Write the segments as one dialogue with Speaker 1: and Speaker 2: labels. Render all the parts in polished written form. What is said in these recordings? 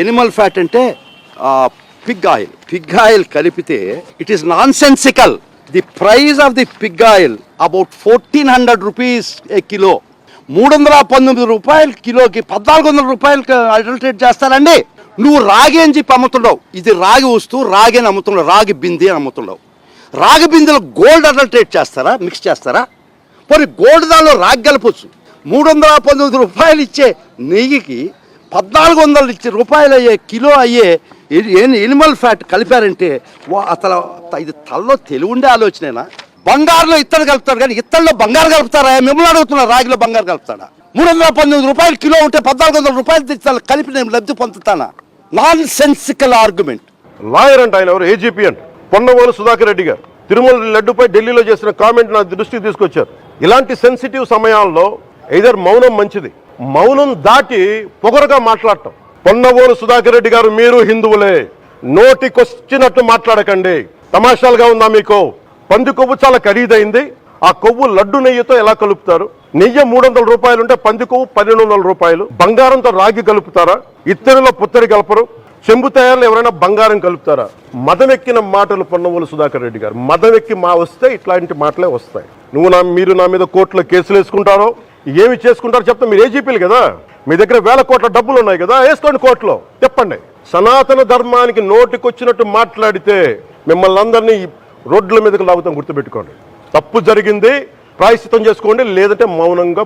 Speaker 1: Animal fat అంటే Pig oil కలిపితే it is non sensical. The price of the Pig oil about 1400 rupees A kilo. 319 రూపాయలు కిలోకి 1400 రూపాయలకి adulterate చేస్తారండి. నువ్వు రాగి అని చెప్పి అమ్ముతుండవు. ఇది రాగి వస్తువు, రాగి అని అమ్ముతుండవు, రాగి బింది అని అమ్ముతుండవు. రాగి బిందెలో గోల్డ్ అడల్టరేట్ చేస్తారా, మిక్స్ చేస్తారా? మరి గోల్డ్ దానిలో రాగి కలపచ్చు. 319 రూపాయలు ఇచ్చే నెయ్యికి 1400 రూపాయలు అయ్యే కిలో అయ్యే ఎనిమల్ ఫ్యాట్ కలిపారంటే అసలు ఇది తలలో తెలివి ఉండే ఆలోచనేనా? బంగారులో ఇత్తడి కలుపుతాడు కానీ ఇత్తడిలో బంగారు కలుపుతారా? మిమ్మల్ని అడుగుతున్నారు, రాగిలో బంగారు కలుపుతాడా? 319 రూపాయలు కిలో ఉంటే 1400 రూపాయలు కలిపి నేను లబ్ధి పొందుతానా? Nonsensical argument.
Speaker 2: లాయర్ అంటే ఆయన ఎవరు? ఏజీపీ అంట పొన్నవోలు సుధాకర్ రెడ్డి గారు తిరుమల లడ్డుపై ఢిల్లీలో చేసిన కామెంట్ నా దృష్టికి తీసుకొచ్చారు. ఇలాంటి సెన్సిటివ్ సమయాల్లో ఎయిదర్ మౌనం మంచిది, మౌనం దాటి పొగరుగా మాట్లాడటం. పొన్నవోలు సుధాకర్ రెడ్డి గారు, మీరు హిందువులే, నోటికొచ్చినట్టు మాట్లాడకండి. తమాషాలుగా ఉందా మీకు? పంది కొవ్వు చాలా ఖరీదైంది. ఆ కొవ్వు లడ్డు నెయ్యితో ఎలా కలుపుతారు? నెయ్యి 300 రూపాయలు ఉంటే పంది కొవ్వు 1200 రూపాయలు. బంగారంతో రాగి కలుపుతారా? ఇత్తడిలో పుత్తడి కలపరు. చెంబు తయారులో ఎవరైనా బంగారం కలుపుతారా? మదమెక్కిన మాటలు పొన్నవోలు సుధాకర్ రెడ్డి గారు. మదమెక్కి వస్తే ఇట్లాంటి మాటలే వస్తాయి. మీరు నా మీద కోర్టులో కేసులు వేసుకుంటారో ఏమి చేసుకుంటారో చెప్తా. మీరు ఏజీపీలు కదా, మీ దగ్గర వేల కోట్ల డబ్బులు ఉన్నాయి కదా, వేసుకోండి కోర్టులో. చెప్పండి. సనాతన ధర్మానికి నోటికొచ్చినట్టు మాట్లాడితే మిమ్మల్ని అందరినీ రోడ్ల మీదకి లాగుతాం, గుర్తుపెట్టుకోండి. తప్పు జరిగింది, ప్రాయశ్చితం చేసుకోండి, లేదంటే మౌనంగా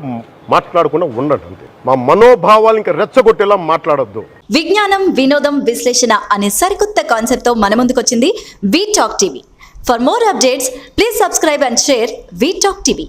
Speaker 2: మాట్లాడకుండా ఉండండి అంతే. మా మనోభావాలు ఇంకా రెచ్చగొట్టేలా మాట్లాడొద్దు.
Speaker 3: విజ్ఞానం, వినోదం, విశ్లేషణ అనే సరికొత్త కాన్సెప్ట్ తో మన ముందుకొచ్చింది we talk TV. For more updates please subscribe and share we talk TV.